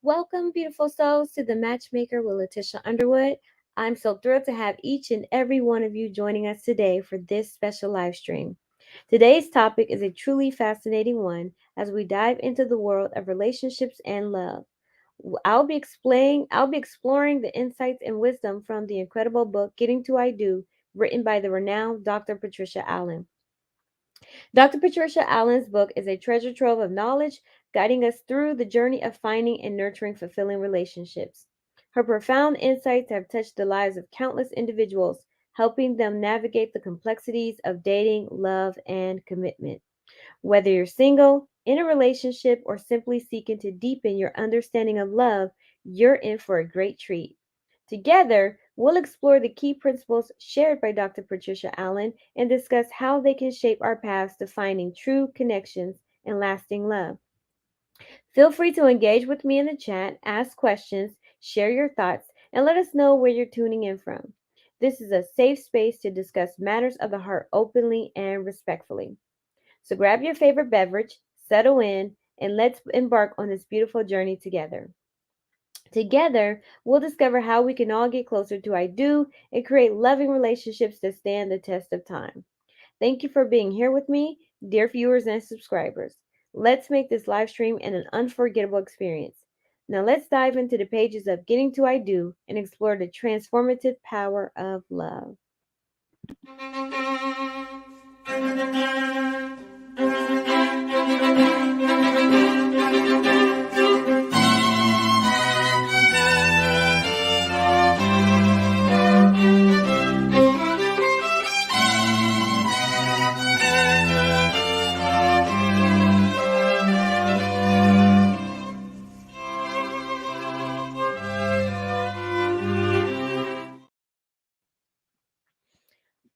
Welcome, beautiful souls, to the Matchmaker with Letitia Underwood. I'm so thrilled to have each and every one of you joining us today for this special live stream. Today's topic is a truly fascinating one as we dive into the world of relationships and love. I'll be exploring the insights and wisdom from the incredible book Getting to I Do, written by the renowned Dr. Patricia Allen. Dr. Patricia Allen's book is a treasure trove of knowledge, guiding us through the journey of finding and nurturing fulfilling relationships. Her profound insights have touched the lives of countless individuals, helping them navigate the complexities of dating, love, and commitment. Whether you're single, in a relationship, or simply seeking to deepen your understanding of love, you're in for a great treat. Together, we'll explore the key principles shared by Dr. Patricia Allen and discuss how they can shape our paths to finding true connections and lasting love. Feel free to engage with me in the chat, ask questions, share your thoughts, and let us know where you're tuning in from. This is a safe space to discuss matters of the heart openly and respectfully. So grab your favorite beverage, settle in, and let's embark on this beautiful journey together. Together, we'll discover how we can all get closer to I do and create loving relationships that stand the test of time. Thank you for being here with me, dear viewers and subscribers. Let's make this live stream an unforgettable experience. Now, let's dive into the pages of Getting to I Do and explore the transformative power of love.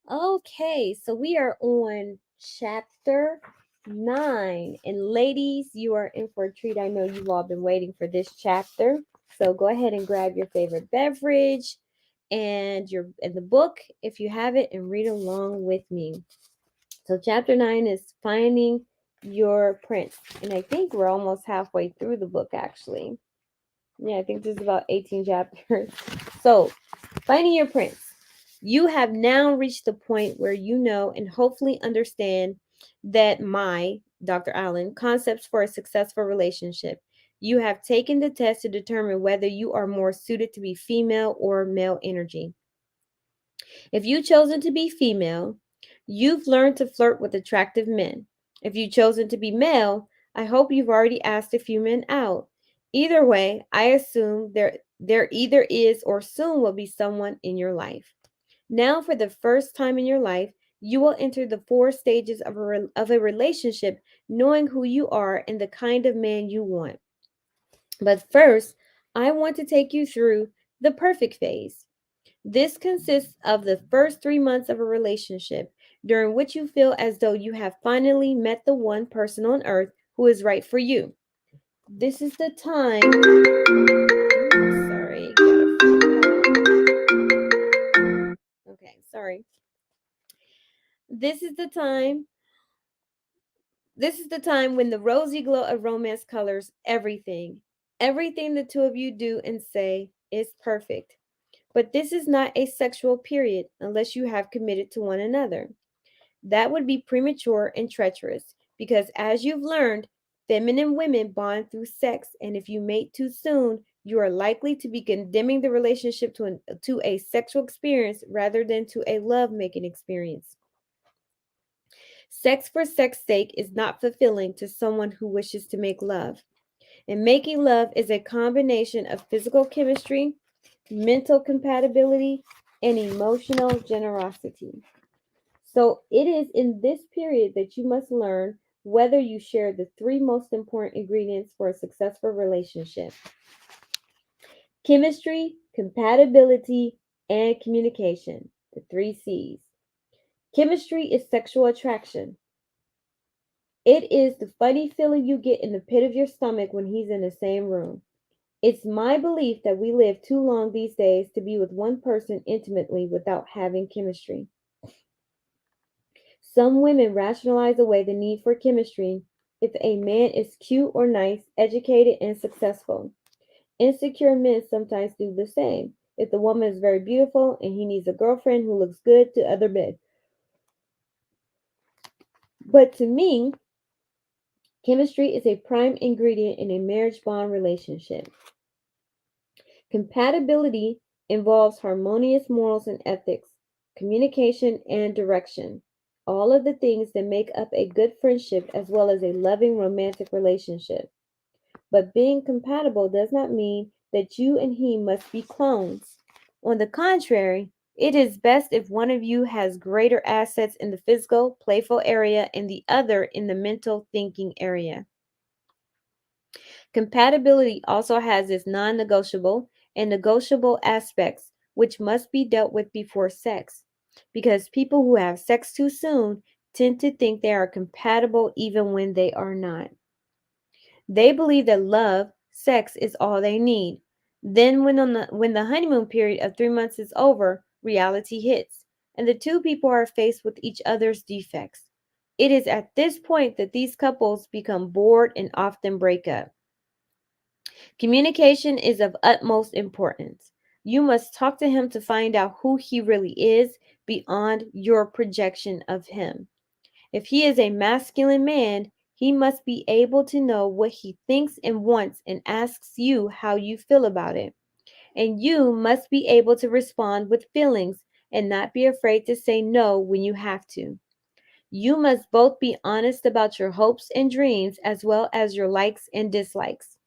Okay, so we are on chapter 9. And ladies, you are in for a treat. I know you've all been waiting for this chapter. So go ahead and grab your favorite beverage and the book if you have it and read along with me. So chapter 9 is finding your prince. And I think we're almost halfway through the book actually. Yeah, I think this is about 18 chapters. So, finding your prince. You have now reached the point where you know and hopefully understand that my, Dr. Allen, concepts for a successful relationship. You have taken the test to determine whether you are more suited to be female or male energy. If you've chosen to be female, you've learned to flirt with attractive men. If you've chosen to be male, I hope you've already asked a few men out. Either way, I assume there either is or soon will be someone in your life. Now, for the first time in your life, you will enter the four stages of a relationship, knowing who you are and the kind of man you want. But first, I want to take you through the perfect phase. This consists of the first 3 months of a relationship, during which you feel as though you have finally met the one person on earth who is right for you. This is the time. Sorry. Okay, sorry. This is the time. This is the time when the rosy glow of romance colors everything. Everything the two of you do and say is perfect. But this is not a sexual period unless you have committed to one another. That would be premature and treacherous because, as you've learned, feminine women bond through sex, and if you mate too soon, you are likely to be condemning the relationship to a sexual experience rather than to a love-making experience. Sex for sex's sake is not fulfilling to someone who wishes to make love. And making love is a combination of physical chemistry, mental compatibility, and emotional generosity. So it is in this period that you must learn whether you share the three most important ingredients for a successful relationship: chemistry, compatibility, and communication. The three C's. Chemistry is sexual attraction. It is the funny feeling you get in the pit of your stomach when he's in the same room. It's my belief that we live too long these days to be with one person intimately without having chemistry. Some women rationalize away the need for chemistry if a man is cute or nice, educated, and successful. Insecure men sometimes do the same. If the woman is very beautiful and he needs a girlfriend who looks good to other men. But to me, chemistry is a prime ingredient in a marriage bond relationship. Compatibility involves harmonious morals and ethics, communication, and direction. All of the things that make up a good friendship as well as a loving romantic relationship. But being compatible does not mean that you and he must be clones. On the contrary, it is best if one of you has greater assets in the physical, playful area and the other in the mental, thinking area. Compatibility also has its non negotiable and negotiable aspects, which must be dealt with before sex. Because people who have sex too soon tend to think they are compatible even when they are not. They believe that love, sex is all they need. Then when the honeymoon period of 3 months is over, reality hits, and the two people are faced with each other's defects. It is at this point that these couples become bored and often break up. Communication is of utmost importance. You must talk to him to find out who he really is beyond your projection of him. If he is a masculine man, he must be able to know what he thinks and wants and asks you how you feel about it. And you must be able to respond with feelings and not be afraid to say no when you have to. You must both be honest about your hopes and dreams as well as your likes and dislikes.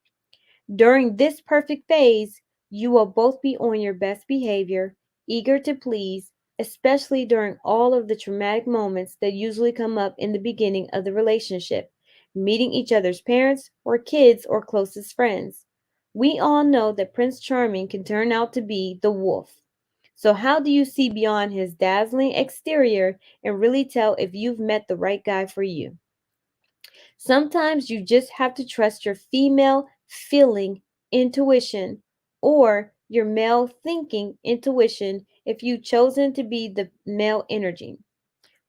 During this perfect phase, you will both be on your best behavior, eager to please, especially during all of the traumatic moments that usually come up in the beginning of the relationship, meeting each other's parents or kids or closest friends. We all know that Prince Charming can turn out to be the wolf. So, how do you see beyond his dazzling exterior and really tell if you've met the right guy for you? Sometimes you just have to trust your female feeling intuition or your male thinking intuition if you've chosen to be the male energy.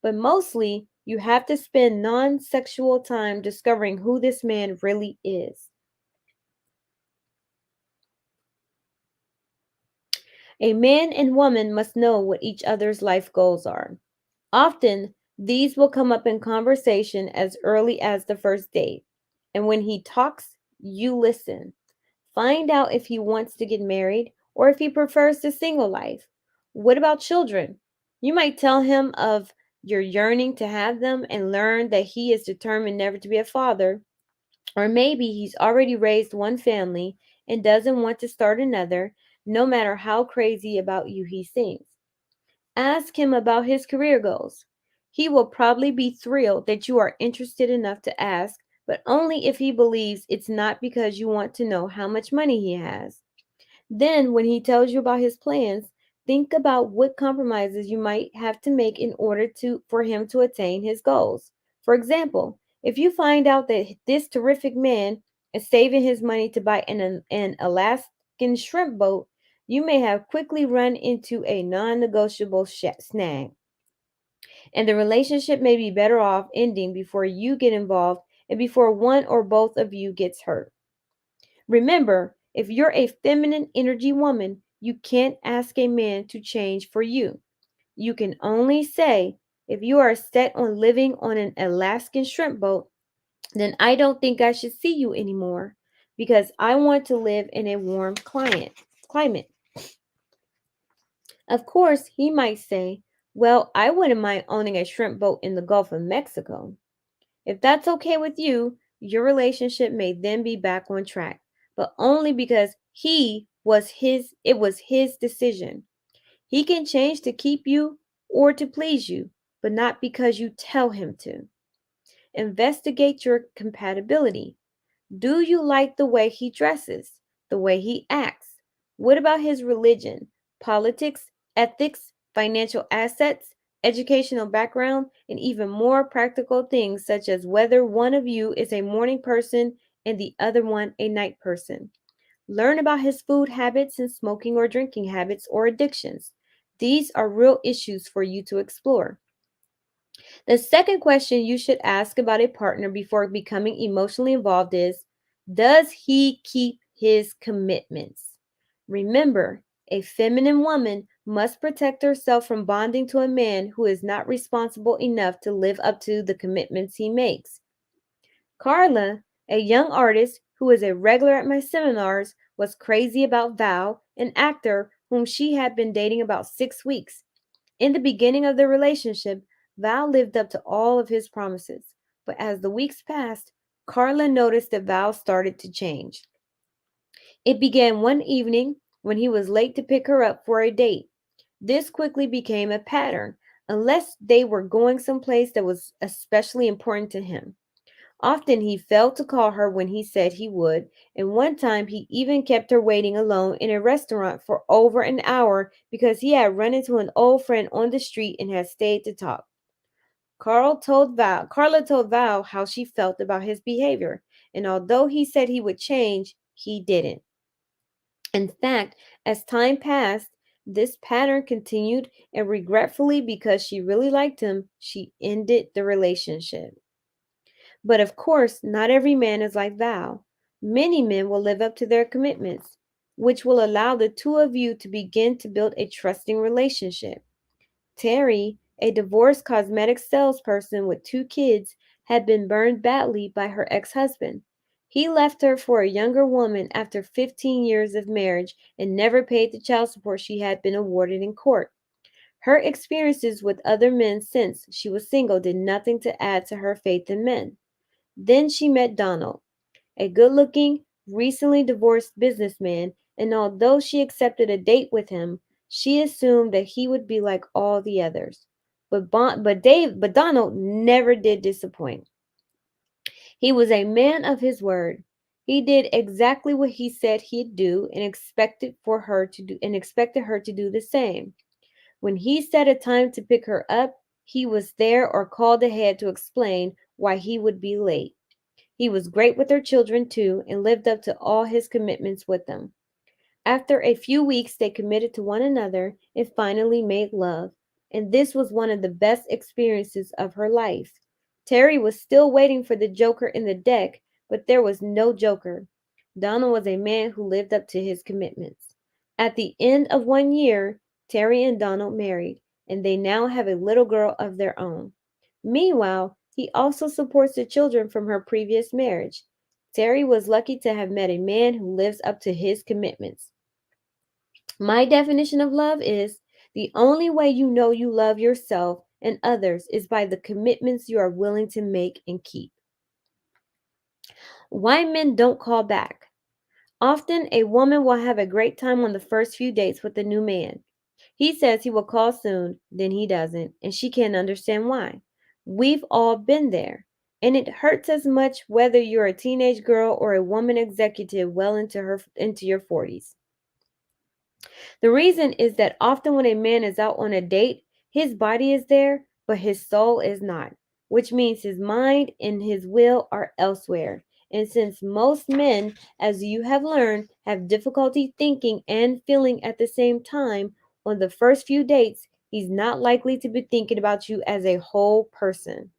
But mostly, you have to spend non sexual time discovering who this man really is. A man and woman must know what each other's life goals are. Often, these will come up in conversation as early as the first date. And when he talks, you listen. Find out if he wants to get married or if he prefers the single life. What about children? You might tell him of your yearning to have them and learn that he is determined never to be a father. Or maybe he's already raised one family and doesn't want to start another, no matter how crazy about you he seems. Ask him about his career goals. He will probably be thrilled that you are interested enough to ask, but only if he believes it's not because you want to know how much money he has. Then, when he tells you about his plans, think about what compromises you might have to make in order for him to attain his goals. For example, if you find out that this terrific man is saving his money to buy an Alaskan shrimp boat, you may have quickly run into a non-negotiable snag, and the relationship may be better off ending before you get involved and before one or both of you gets hurt. Remember, if you're a feminine energy woman, you can't ask a man to change for you. You can only say, if you are set on living on an Alaskan shrimp boat, then I don't think I should see you anymore because I want to live in a warm climate. Of course, he might say, well, I wouldn't mind owning a shrimp boat in the Gulf of Mexico. If that's okay with you, your relationship may then be back on track, but only because it was his decision. He can change to keep you or to please you, but not because you tell him to. Investigate your compatibility. Do you like the way he dresses, the way he acts? What about his religion, politics, ethics, financial assets, educational background, and even more practical things such as whether one of you is a morning person and the other one a night person? Learn about his food habits and smoking or drinking habits or addictions. These are real issues for you to explore. The second question you should ask about a partner before becoming emotionally involved is, does he keep his commitments. Remember, a feminine woman must protect herself from bonding to a man who is not responsible enough to live up to the commitments he makes. Carla, a young artist who is a regular at my seminars, was crazy about Val, an actor whom she had been dating about 6 weeks. In the beginning of the relationship, Val lived up to all of his promises. But as the weeks passed, Carla noticed that Val started to change. It began one evening when he was late to pick her up for a date. This quickly became a pattern, unless they were going someplace that was especially important to him. Often he failed to call her when he said he would, and one time he even kept her waiting alone in a restaurant for over an hour because he had run into an old friend on the street and had stayed to talk. Carla told Val how she felt about his behavior, and although he said he would change, he didn't. In fact, as time passed, this pattern continued, and regretfully, because she really liked him, she ended the relationship. But of course, not every man is like Val. Many men will live up to their commitments, which will allow the two of you to begin to build a trusting relationship. Terry, a divorced cosmetics salesperson with 2 kids, had been burned badly by her ex husband. He left her for a younger woman after 15 years of marriage and never paid the child support she had been awarded in court. Her experiences with other men since she was single did nothing to add to her faith in men. Then she met Donald, a good looking, recently divorced businessman, and although she accepted a date with him, she assumed that he would be like all the others. But Donald never did disappoint. He was a man of his word. He did exactly what he said he'd do and expected her to do the same. When he set a time to pick her up, he was there or called ahead to explain why he would be late. He was great with her children too and lived up to all his commitments with them. After a few weeks, they committed to one another and finally made love. And this was one of the best experiences of her life. Terry was still waiting for the joker in the deck, but there was no joker. Donald was a man who lived up to his commitments. At the end of one year, Terry and Donald married, and they now have a little girl of their own. Meanwhile, he also supports the children from her previous marriage. Terry was lucky to have met a man who lives up to his commitments. My definition of love is the only way you know you love yourself and others is by the commitments you are willing to make and keep. Why men don't call back. Often a woman will have a great time on the first few dates with a new man. He says he will call soon, then he doesn't, and she can't understand why. We've all been there, and it hurts as much whether you're a teenage girl or a woman executive well into your 40s. The reason is that often when a man is out on a date, his body is there, but his soul is not, which means his mind and his will are elsewhere. And since most men, as you have learned, have difficulty thinking and feeling at the same time, on the first few dates, he's not likely to be thinking about you as a whole person.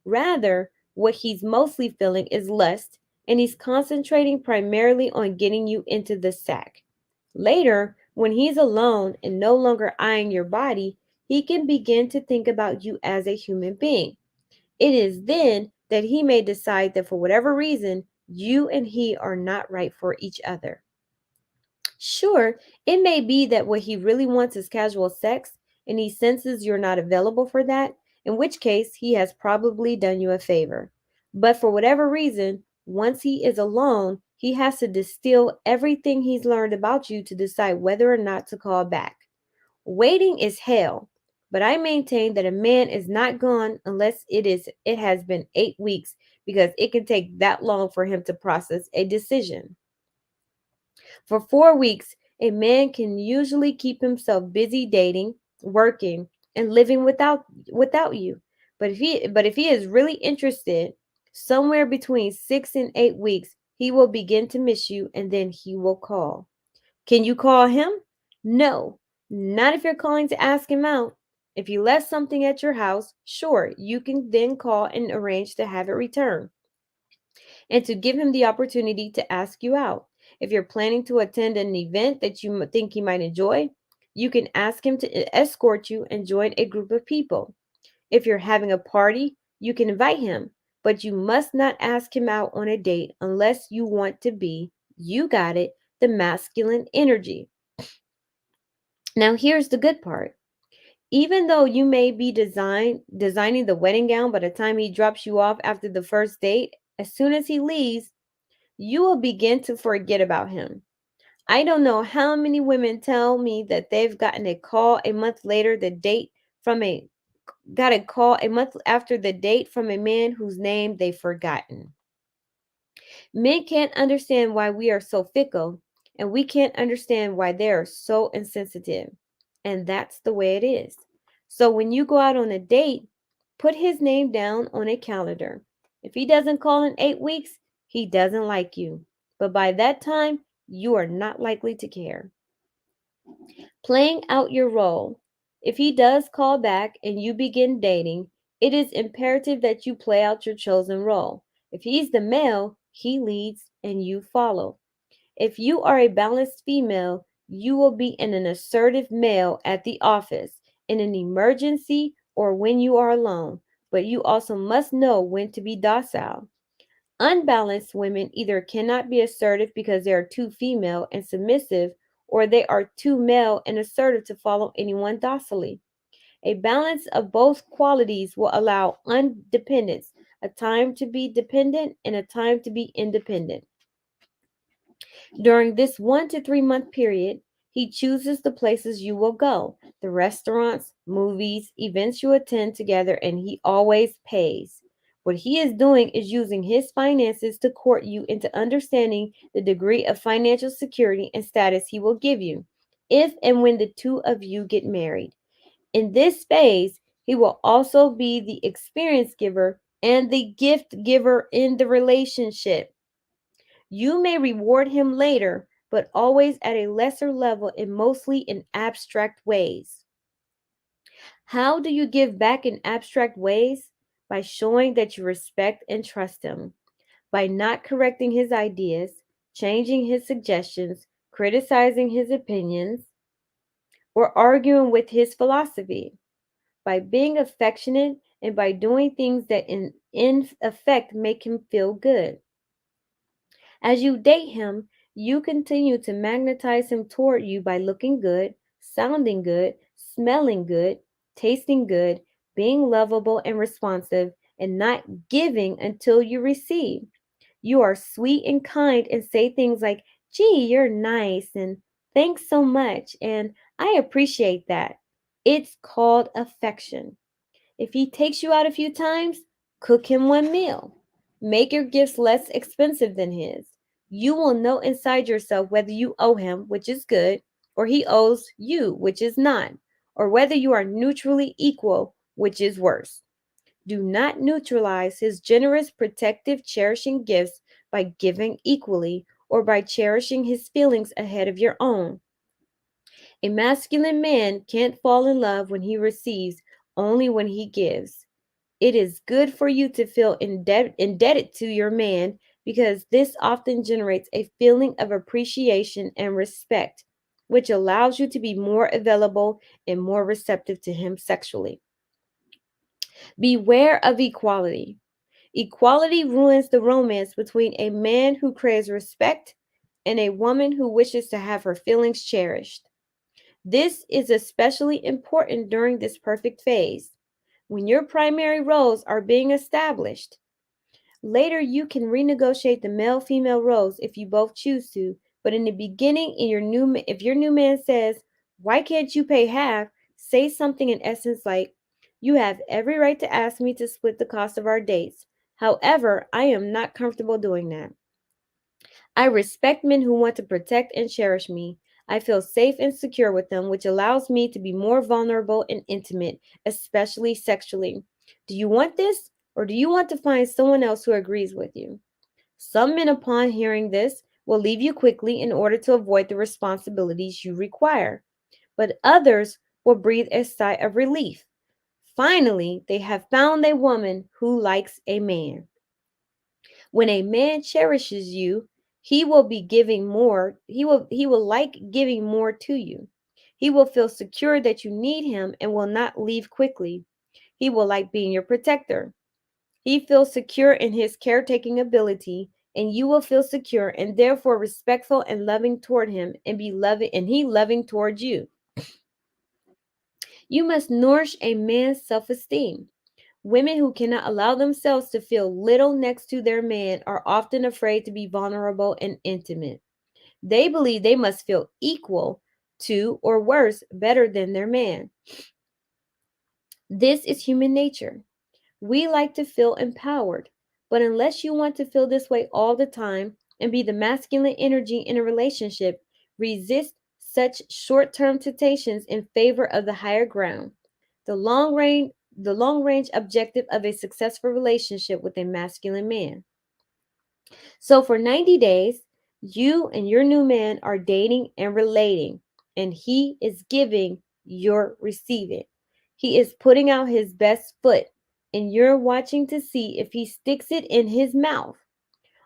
Rather, what he's mostly feeling is lust, and he's concentrating primarily on getting you into the sack. Later, when he's alone and no longer eyeing your body, he can begin to think about you as a human being. It is then that he may decide that for whatever reason, you and he are not right for each other. Sure, it may be that what he really wants is casual sex, and he senses you're not available for that, in which case he has probably done you a favor. But for whatever reason, once he is alone, he has to distill everything he's learned about you to decide whether or not to call back. Waiting is hell, but I maintain that a man is not gone unless it has been 8 weeks because it can take that long for him to process a decision. For 4 weeks, a man can usually keep himself busy dating, working, and living without you. But if he is really interested, somewhere between 6 and 8 weeks, he will begin to miss you and then he will call. Can you call him? No, not if you're calling to ask him out. If you left something at your house, sure, you can then call and arrange to have it returned and to give him the opportunity to ask you out. If you're planning to attend an event that you think he might enjoy, you can ask him to escort you and join a group of people. If you're having a party, you can invite him, but you must not ask him out on a date unless you want to be, you got it, the masculine energy. Now, here's the good part. Even though you may be designing the wedding gown by the time he drops you off after the first date, as soon as he leaves, you will begin to forget about him. I don't know how many women tell me that they've gotten a call a month later the date from a got a call a month after the date from a man whose name they've forgotten. Men can't understand why we are so fickle, and we can't understand why they are so insensitive. And that's the way it is. So when you go out on a date, put his name down on a calendar. If he doesn't call in 8 weeks, he doesn't like you. But by that time, you are not likely to care. Playing out your role. If he does call back and you begin dating, it is imperative that you play out your chosen role. If he's the male, he leads and you follow. If you are a balanced female, you will be an assertive male at the office, in an emergency, or when you are alone. But you also must know when to be docile. Unbalanced women either cannot be assertive because they are too female and submissive, or they are too male and assertive to follow anyone docilely. A balance of both qualities will allow independence, a time to be dependent and a time to be independent. During this 1 to 3 month period, he chooses the places you will go, the restaurants, movies, events you attend together, and he always pays. What he is doing is using his finances to court you into understanding the degree of financial security and status he will give you if and when the two of you get married. In this phase, he will also be the experience giver and the gift giver in the relationship. You may reward him later, but always at a lesser level and mostly in abstract ways. How do you give back in abstract ways? By showing that you respect and trust him, by not correcting his ideas, changing his suggestions, criticizing his opinions, or arguing with his philosophy, by being affectionate and by doing things that in effect make him feel good. As you date him, you continue to magnetize him toward you by looking good, sounding good, smelling good, tasting good, being lovable and responsive, and not giving until you receive. You are sweet and kind and say things like, gee, you're nice, and thanks so much, and I appreciate that. It's called affection. If he takes you out a few times, cook him one meal. Make your gifts less expensive than his. You will know inside yourself whether you owe him, which is good, or he owes you, which is not, or whether you are neutrally equal, which is worse. Do not neutralize his generous, protective, cherishing gifts by giving equally or by cherishing his feelings ahead of your own. A masculine man can't fall in love when he receives, only when he gives. It is good for you to feel indebted to your man because this often generates a feeling of appreciation and respect, which allows you to be more available and more receptive to him sexually. Beware of equality. Equality ruins the romance between a man who craves respect and a woman who wishes to have her feelings cherished. This is especially important during this perfect phase, when your primary roles are being established. Later, you can renegotiate the male-female roles if you both choose to, but in the beginning, if your new man says, "Why can't you pay half?" say something in essence like, "You have every right to ask me to split the cost of our dates. However, I am not comfortable doing that. I respect men who want to protect and cherish me. I feel safe and secure with them, which allows me to be more vulnerable and intimate, especially sexually. Do you want this, or do you want to find someone else who agrees with you?" Some men, upon hearing this, will leave you quickly in order to avoid the responsibilities you require, but others will breathe a sigh of relief. Finally, they have found a woman who likes a man. When a man cherishes you, He will be giving more. He will like giving more to you. He will feel secure that you need him and will not leave quickly. He will like being your protector. He feels secure in his caretaking ability, and you will feel secure and therefore respectful and loving toward him and be loving and he loving toward you. You must nourish a man's self-esteem. Women who cannot allow themselves to feel little next to their man are often afraid to be vulnerable and intimate. They believe they must feel equal to, or worse, better than their man. This is human nature. We like to feel empowered, but unless you want to feel this way all the time and be the masculine energy in a relationship, resist such short-term temptations in favor of the higher ground. The long range objective of a successful relationship with a masculine man. So for 90 days, you and your new man are dating and relating, and he is giving, you're receiving. He is putting out his best foot, and you're watching to see if he sticks it in his mouth.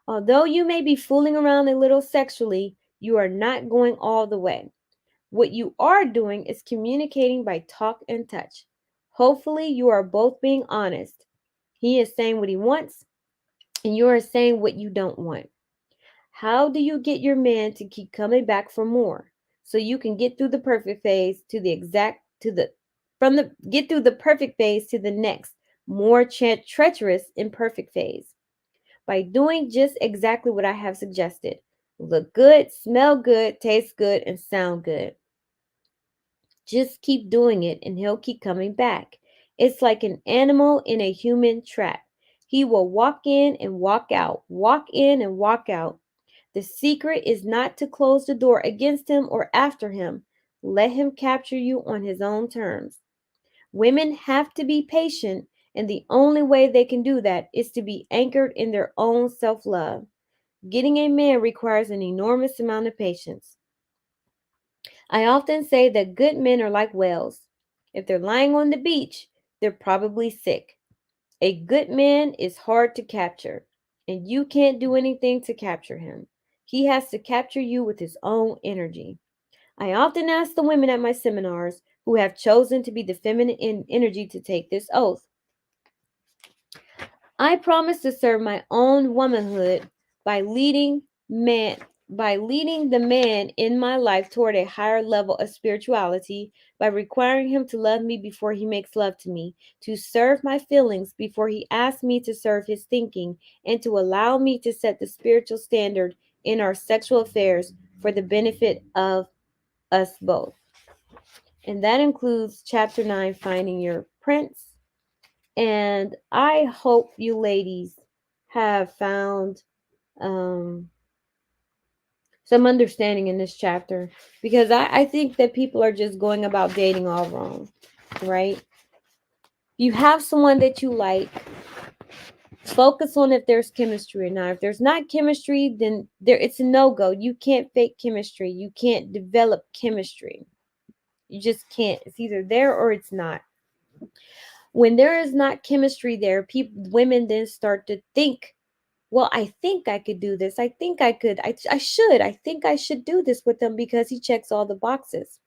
Although you may be fooling around a little sexually, you are not going all the way. What you are doing is communicating by talk and touch. Hopefully, you are both being honest. He is saying what he wants, and you are saying what you don't want. How do you get your man to keep coming back for more so you can get through the perfect phase to the exact to the from the get through the perfect phase to the next more treacherous imperfect phase? By doing just exactly what I have suggested. Look good, smell good, taste good, and sound good. Just keep doing it and he'll keep coming back. It's like an animal in a human trap. He will walk in and walk out, walk in and walk out. The secret is not to close the door against him or after him. Let him capture you on his own terms. Women have to be patient, and the only way they can do that is to be anchored in their own self love. Getting a man requires an enormous amount of patience. I often say that good men are like whales. If they're lying on the beach, they're probably sick. A good man is hard to capture, and you can't do anything to capture him. He has to capture you with his own energy. I often ask the women at my seminars who have chosen to be the feminine energy to take this oath. I promise to serve my own womanhood by man leading the man in my life toward a higher level of spirituality, by requiring him to love me before he makes love to me, to serve my feelings before he asks me to serve his thinking, and to allow me to set the spiritual standard in our sexual affairs for the benefit of us both. And that includes chapter 9, Finding Your Prince. And I hope you ladies have found um, some understanding in this chapter, because I think that people are just going about dating all wrong, right? You have someone that you like, focus on if there's chemistry or not. If there's not chemistry, then it's a no-go. You can't fake chemistry. You can't develop chemistry. You just can't. It's either there or it's not. When there is not chemistry there, women then start to think, well, I think I could do this. I think I could. I should. I think I should do this with him because he checks all the boxes.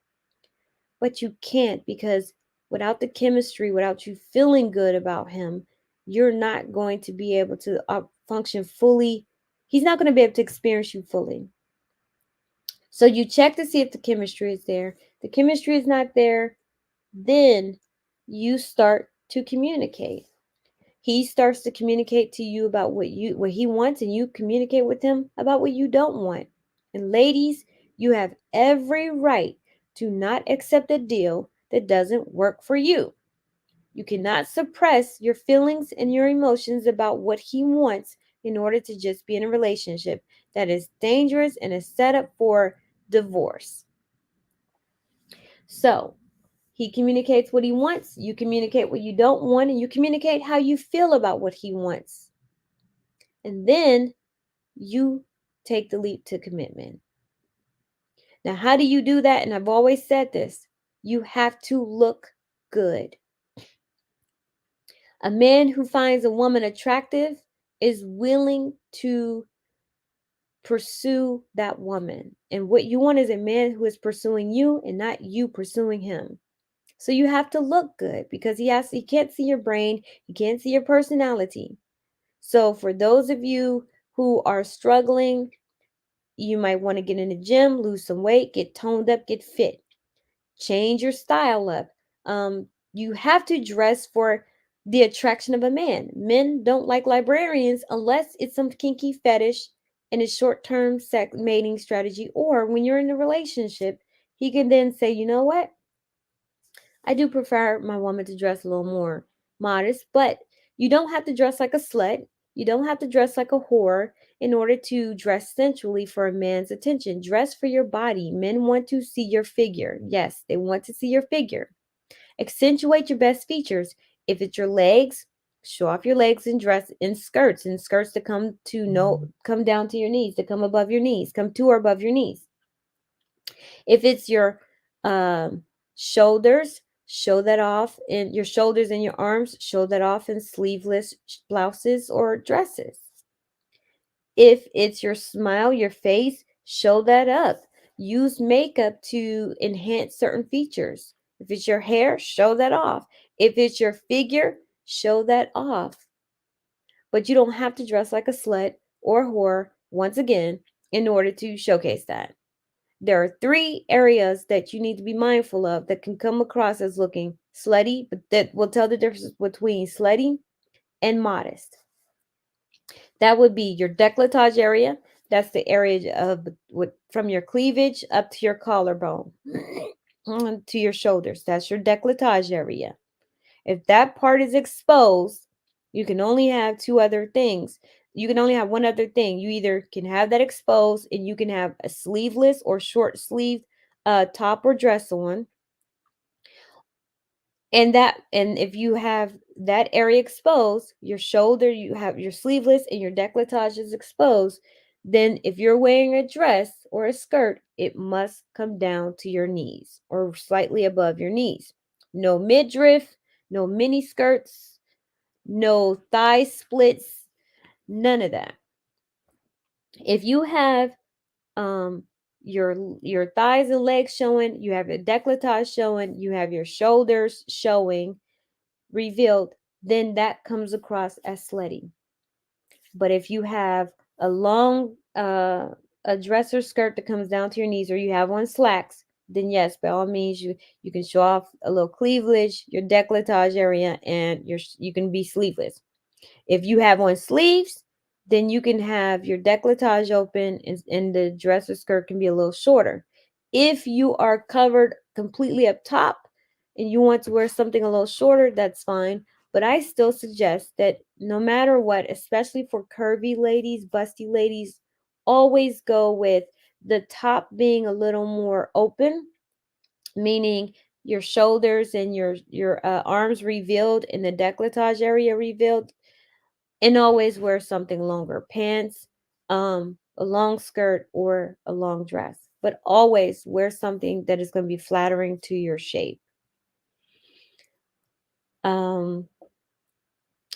But you can't, because without the chemistry, without you feeling good about him, you're not going to be able to function fully. He's not going to be able to experience you fully. So you check to see if the chemistry is there. The chemistry is not there, then you start to communicate. He starts to communicate to you about what he wants, and you communicate with him about what you don't want. And ladies, you have every right to not accept a deal that doesn't work for you. You cannot suppress your feelings and your emotions about what he wants in order to just be in a relationship. That is dangerous and a setup for divorce. So, he communicates what he wants, you communicate what you don't want, and you communicate how you feel about what he wants. And then you take the leap to commitment. Now, how do you do that? And I've always said this, you have to look good. A man who finds a woman attractive is willing to pursue that woman. And what you want is a man who is pursuing you and not you pursuing him. So you have to look good because he can't see your brain, he can't see your personality. So for those of you who are struggling, you might want to get in the gym, lose some weight, get toned up, get fit, change your style up. You have to dress for the attraction of a man. Men don't like librarians unless it's some kinky fetish and a short-term sex mating strategy, or when you're in a relationship, he can then say, you know what? I do prefer my woman to dress a little more modest, but you don't have to dress like a slut. You don't have to dress like a whore in order to dress sensually for a man's attention. Dress for your body. Men want to see your figure. Yes, they want to see your figure. Accentuate your best features. If it's your legs, show off your legs and dress in skirts, that come down to your knees, to come above your knees, come to or above your knees. If it's your shoulders, show that off in your shoulders and your arms, show that off in sleeveless blouses or dresses. If it's your smile, your face, show that up. Use makeup to enhance certain features. If it's your hair, show that off. If it's your figure, show that off. But you don't have to dress like a slut or a whore, once again, in order to showcase that. There are three areas that you need to be mindful of that can come across as looking slutty, but that will tell the difference between slutty and modest. That would be your décolletage area. That's the area of from your cleavage up to your collarbone, to your shoulders. That's your décolletage area. If that part is exposed, you can only have two other things. You can only have one other thing. You either can have that exposed and you can have a sleeveless or short sleeved top or dress on. And if you have that area exposed, your shoulder, you have your sleeveless and your décolletage is exposed, then if you're wearing a dress or a skirt, it must come down to your knees or slightly above your knees. No midriff, no mini skirts, no thigh splits, none of that. If you have um your thighs and legs showing, you have your décolletage showing, you have your shoulders showing, revealed, then that comes across as slutty. But if you have a long a dress or skirt that comes down to your knees, or you have on slacks, then yes, by all means, you can show off a little cleavage, your décolletage area, and you can be sleeveless. If you have on sleeves, then you can have your décolletage open and the dress or skirt can be a little shorter. If you are covered completely up top and you want to wear something a little shorter, that's fine. But I still suggest that no matter what, especially for curvy ladies, busty ladies, always go with the top being a little more open, meaning your shoulders and your arms revealed and the décolletage area revealed, and always wear something longer, pants, a long skirt or a long dress, but always wear something that is going to be flattering to your shape. um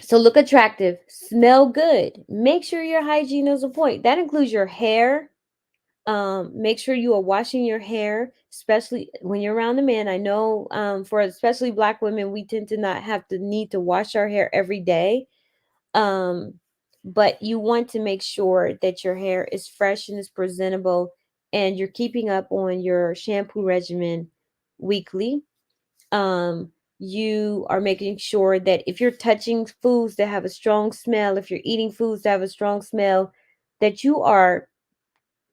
so look attractive, smell good, make sure your hygiene is on point. That includes your hair. Make sure you are washing your hair, especially when you're around a man. I know, for especially black women, we tend to not have to need to wash our hair every day. Um, but you want to make sure that your hair is fresh and is presentable, and you're keeping up on your shampoo regimen weekly. You are making sure that if you're touching foods that have a strong smell, if you're eating foods that have a strong smell, that you are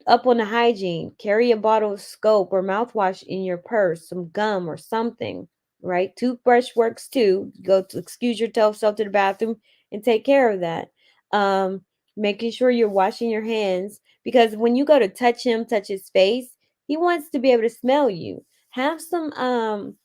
up on the hygiene. Carry a bottle of soap or mouthwash in your purse, some gum or something, right? Toothbrush works too. Go to excuse yourself to the bathroom and take care of that. Um, Making sure you're washing your hands, because when you go to touch him, touch his face, he wants to be able to smell you. Have some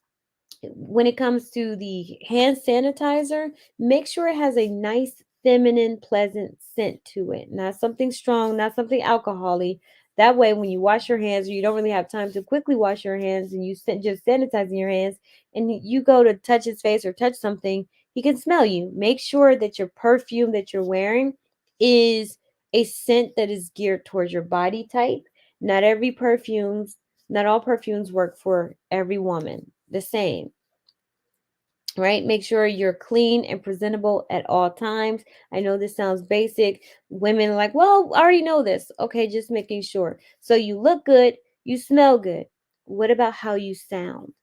when it comes to the hand sanitizer, make sure it has a nice, feminine, pleasant scent to it. Not something strong, not something alcoholic. That way, when you wash your hands, or you don't really have time to quickly wash your hands, and you just sanitizing your hands, and you go to touch his face or touch something, he can smell you. Make sure that your perfume that you're wearing is a scent that is geared towards your body type. Not every perfumes, not all perfumes work for every woman the same, right? Make sure you're clean and presentable at all times. I know this sounds basic. Women are like, well, I already know this. Okay, just making sure. So you look good, you smell good. What about how you sound,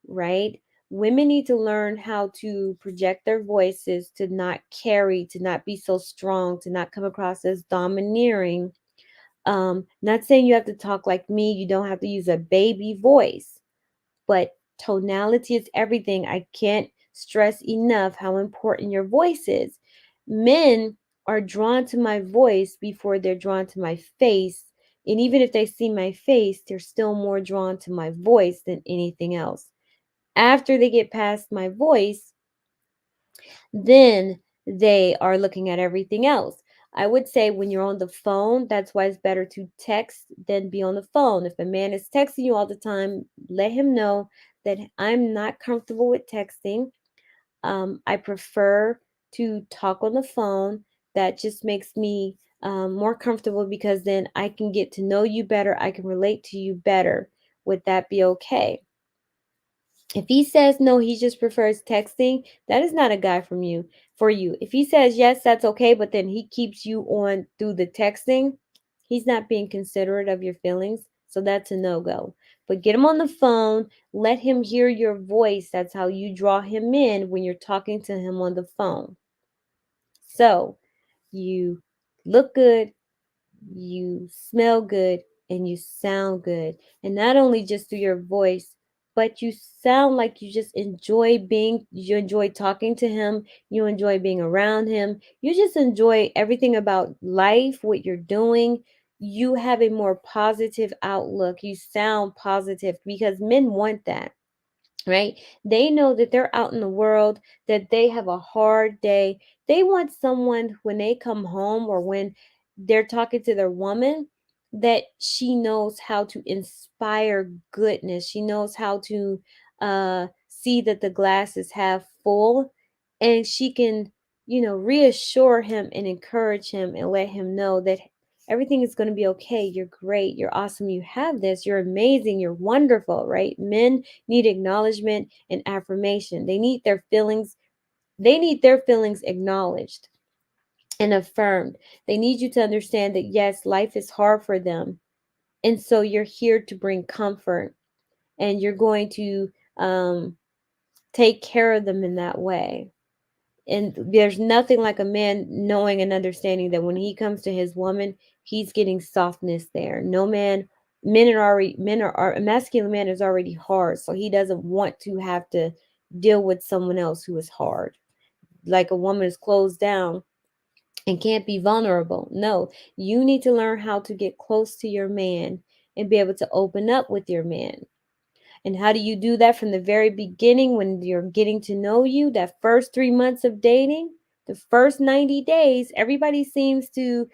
right? Women need to learn how to project their voices, to not carry, to not be so strong, to not come across as domineering. Not saying you have to talk like me, you don't have to use a baby voice, but tonality is everything. I can't stress enough how important your voice is. Men are drawn to my voice before they're drawn to my face. And even if they see my face, they're still more drawn to my voice than anything else. After they get past my voice, then they are looking at everything else. I would say when you're on the phone, that's why it's better to text than be on the phone. If a man is texting you all the time, let him know that I'm not comfortable with texting. I prefer to talk on the phone. That just makes me more comfortable because then I can get to know you better. I can relate to you better. Would that be okay? If he says no, he just prefers texting, that is not a guy from you for you. If he says yes, that's okay, but then he keeps you on through the texting, he's not being considerate of your feelings. So that's a no-go. But get him on the phone, let him hear your voice. That's how you draw him in when you're talking to him on the phone. So you look good, you smell good, and you sound good. And not only just through your voice, but you sound like you enjoy talking to him, you enjoy being around him, you just enjoy everything about life, what you're doing. You have a more positive outlook. You sound positive because men want that, right? They know that they're out in the world, that they have a hard day. They want someone when they come home or when they're talking to their woman that she knows how to inspire goodness. She knows how to see that the glass is half full, and she can, reassure him and encourage him and let him know that everything is going to be okay. You're great. You're awesome. You have this. You're amazing. You're wonderful, right? Men need acknowledgement and affirmation. They need their feelings acknowledged and affirmed. They need you to understand that yes, life is hard for them. And so you're here to bring comfort, and you're going to take care of them in that way. And there's nothing like a man knowing and understanding that when he comes to his woman, he's getting softness there. No man, a masculine man is already hard, so he doesn't want to have to deal with someone else who is hard. Like a woman is closed down and can't be vulnerable. No, you need to learn how to get close to your man and be able to open up with your man. And how do you do that from the very beginning when you're getting to know you? That first 3 months of dating, the first 90 days, everybody seems to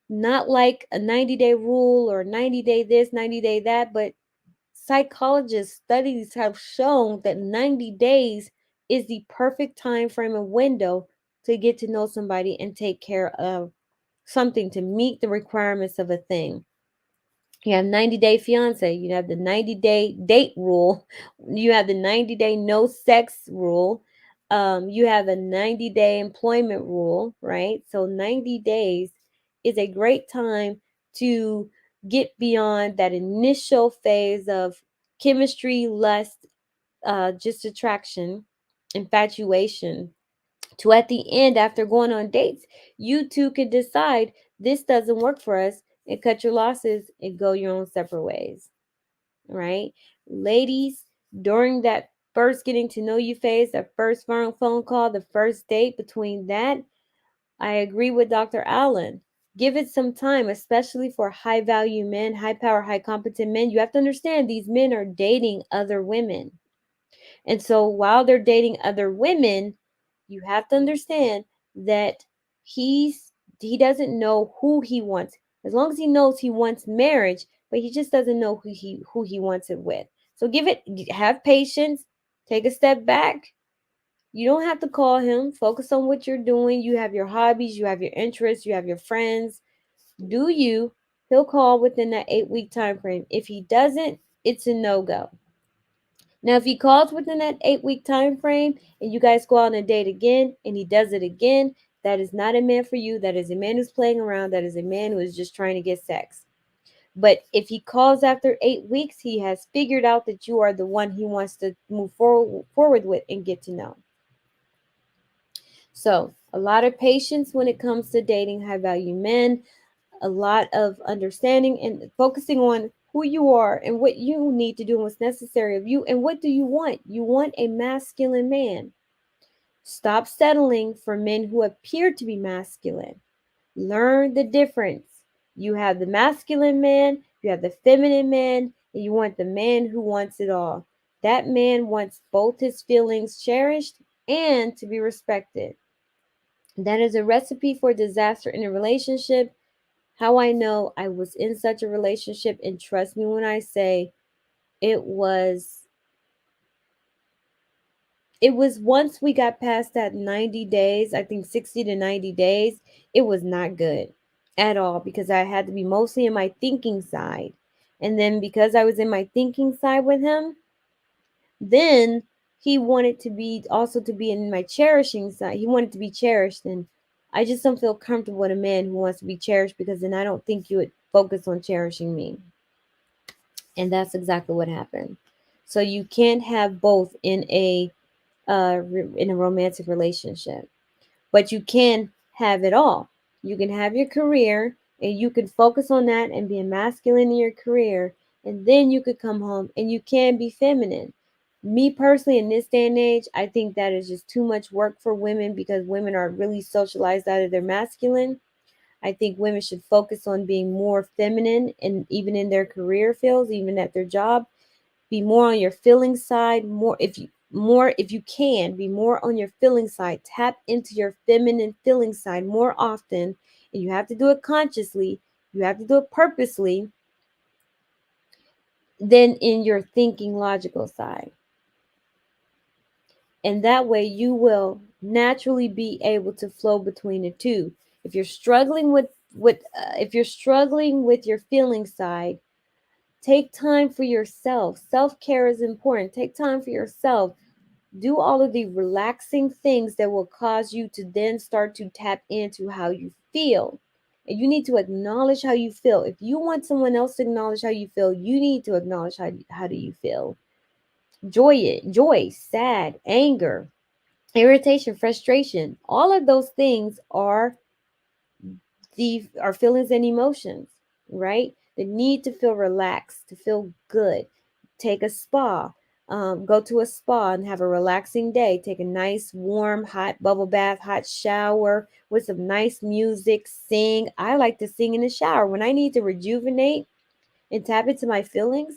not like a 90-day rule or 90-day this, 90-day that, but psychologists studies have shown that 90 days is the perfect time frame and window to get to know somebody and take care of something, to meet the requirements of a thing. You have 90-day fiance, you have the 90-day date rule, you have the 90-day no sex rule, you have a 90-day employment rule, right? So 90 days is a great time to get beyond that initial phase of chemistry, lust, just attraction, infatuation, to at the end, after going on dates, you two could decide this doesn't work for us and cut your losses and go your own separate ways, right? Ladies, during that first getting to know you phase, that first phone call, the first date, between that, I agree with Dr. Allen. Give it some time, especially for high value men, high power, high competent men. You have to understand these men are dating other women. And so while they're dating other women, you have to understand that he doesn't know who he wants. As long as he knows he wants marriage, but he just doesn't know who he wants it with. So have patience, take a step back. You don't have to call him. Focus on what you're doing. You have your hobbies, you have your interests, you have your friends. He'll call within that 8-week time frame. If he doesn't, it's a no-go. Now, if he calls within that 8-week time frame and you guys go out on a date again and he does it again, that is not a man for you. That is a man who's playing around. That is a man who is just trying to get sex. But if he calls after 8 weeks, he has figured out that you are the one he wants to move forward with and get to know. So, a lot of patience when it comes to dating high value men, a lot of understanding and focusing on who you are and what you need to do and what's necessary of you and what do you want. You want a masculine man. Stop settling for men who appear to be masculine. Learn the difference. You have the masculine man, you have the feminine man, and you want the man who wants it all. That man wants both his feelings cherished and to be respected. That is a recipe for disaster in a relationship. How I know I was in such a relationship, and trust me when I say it was once we got past that 90 days, I think 60 to 90 days, it was not good at all because I had to be mostly in my thinking side. And then because I was in my thinking side with him, then he wanted to be also to be in my cherishing side. He wanted to be cherished, and I just don't feel comfortable with a man who wants to be cherished because then I don't think you would focus on cherishing me. And that's exactly what happened. So you can't have both in a romantic relationship, but you can have it all. You can have your career and you can focus on that and be masculine in your career, and then you could come home and you can be feminine. Me personally, in this day and age, I think that is just too much work for women because women are really socialized out of their masculine. I think women should focus on being more feminine and even in their career fields, even at their job, be more on your feeling side, more if you can, be more on your feeling side. Tap into your feminine feeling side more often, and you have to do it consciously. You have to do it purposely than in your thinking logical side. And that way you will naturally be able to flow between the two. If you're struggling with your feeling side, take time for yourself. Self-care is important. Take time for yourself. Do all of the relaxing things that will cause you to then start to tap into how you feel. And you need to acknowledge how you feel. If you want someone else to acknowledge how you feel, you need to acknowledge how do you feel. Joy, sad, anger, irritation, frustration. All of those things are our feelings and emotions, right? The need to feel relaxed, to feel good. Take a spa, go to a spa and have a relaxing day. Take a nice, warm, hot bubble bath, hot shower with some nice music. Sing. I like to sing in the shower. When I need to rejuvenate and tap into my feelings,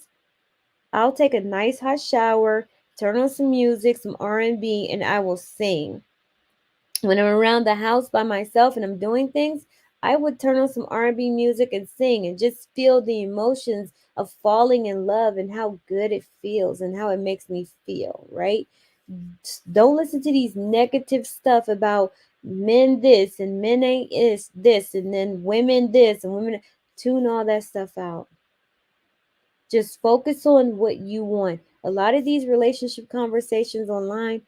I'll take a nice hot shower, turn on some music, some R&B, and I will sing. When I'm around the house by myself and I'm doing things, I would turn on some R&B music and sing and just feel the emotions of falling in love and how good it feels and how it makes me feel, right? Don't listen to these negative stuff about men this and men ain't is this and then women this and women. Tune all that stuff out. Just focus on what you want. A lot of these relationship conversations online,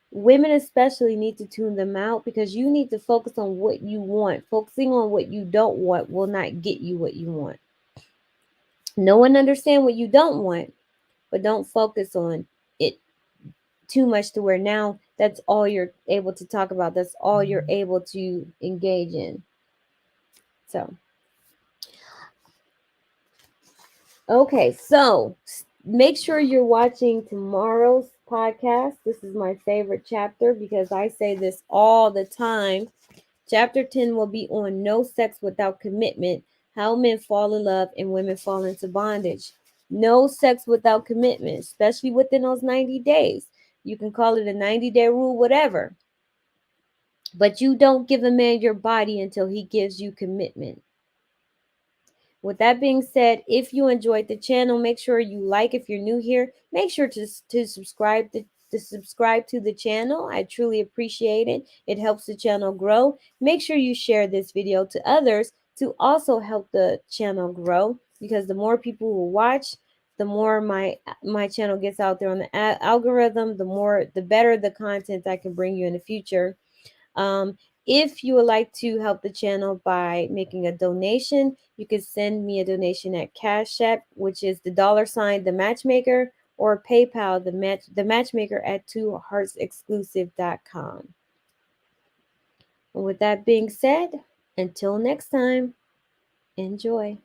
women especially need to tune them out because you need to focus on what you want. Focusing on what you don't want will not get you what you want. No one understand what you don't want, but don't focus on it too much to where now that's all you're able to talk about. That's all you're able to engage in. So, okay, so make sure you're watching tomorrow's podcast. This is my favorite chapter because I say this all the time. Chapter 10 will be on no sex without commitment, how men fall in love and women fall into bondage. No sex without commitment, especially within those 90 days. You can call it a 90-day rule, whatever. But you don't give a man your body until he gives you commitment. With that being said, if you enjoyed the channel, make sure you like. If you're new here, make sure to subscribe to subscribe to the channel. I truly appreciate it. It helps the channel grow. Make sure you share this video to others to also help the channel grow, because the more people who watch, the more my channel gets out there on the algorithm, the better the content I can bring you in the future. um, if you would like to help the channel by making a donation, you can send me a donation at Cash App, which is the $ the matchmaker, or PayPal, the matchmaker at twoheartsexclusive.com. And with that being said, until next time, enjoy.